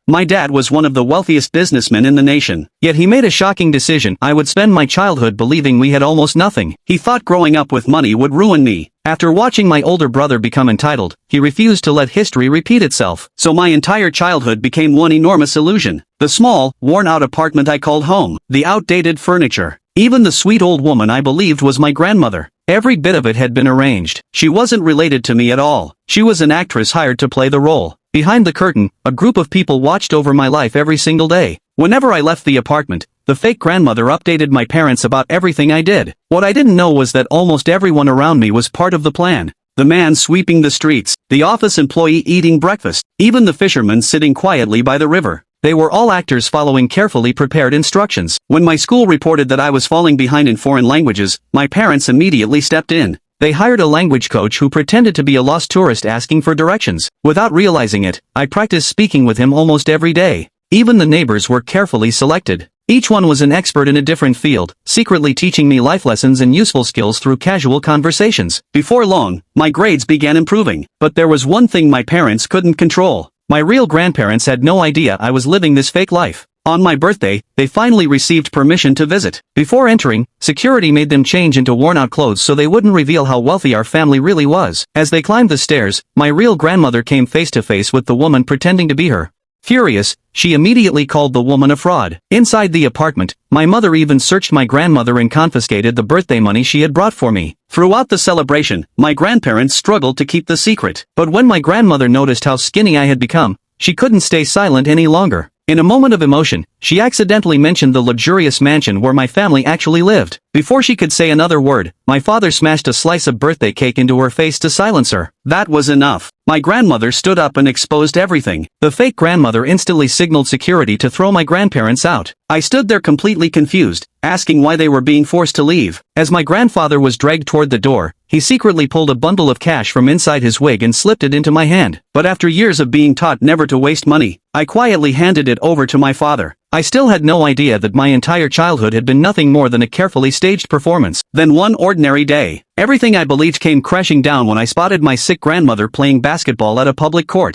My dad was one of the wealthiest businessmen in the nation. Yet he made a shocking decision. I would spend my childhood believing we had almost nothing. He thought growing up with money would ruin me. After watching my older brother become entitled, he refused to let history repeat itself. So my entire childhood became one enormous illusion. The small, worn-out apartment I called home. The outdated furniture. Even the sweet old woman I believed was my grandmother. Every bit of it had been arranged. She wasn't related to me at all. She was an actress hired to play the role. Behind the curtain, a group of people watched over my life every single day. Whenever I left the apartment, the fake grandmother updated my parents about everything I did. What I didn't know was that almost everyone around me was part of the plan. The man sweeping the streets, the office employee eating breakfast, even the fisherman sitting quietly by the river. They were all actors following carefully prepared instructions. When my school reported that I was falling behind in foreign languages, my parents immediately stepped in. They hired a language coach who pretended to be a lost tourist asking for directions. Without realizing it, I practiced speaking with him almost every day. Even the neighbors were carefully selected. Each one was an expert in a different field, secretly teaching me life lessons and useful skills through casual conversations. Before long, my grades began improving. But there was one thing my parents couldn't control. My real grandparents had no idea I was living this fake life. On my birthday, they finally received permission to visit. Before entering, security made them change into worn-out clothes so they wouldn't reveal how wealthy our family really was. As they climbed the stairs, my real grandmother came face to face with the woman pretending to be her. Furious, she immediately called the woman a fraud. Inside the apartment, my mother even searched my grandmother and confiscated the birthday money she had brought for me. Throughout the celebration, my grandparents struggled to keep the secret. But when my grandmother noticed how skinny I had become, she couldn't stay silent any longer. In a moment of emotion, she accidentally mentioned the luxurious mansion where my family actually lived. Before she could say another word, my father smashed a slice of birthday cake into her face to silence her. That was enough. My grandmother stood up and exposed everything. The fake grandmother instantly signaled security to throw my grandparents out. I stood there completely confused, asking why they were being forced to leave. As my grandfather was dragged toward the door, he secretly pulled a bundle of cash from inside his wig and slipped it into my hand. But after years of being taught never to waste money, I quietly handed it over to my father. I still had no idea that my entire childhood had been nothing more than a carefully staged performance. Then one ordinary day, everything I believed came crashing down when I spotted my sick grandmother playing basketball at a public court.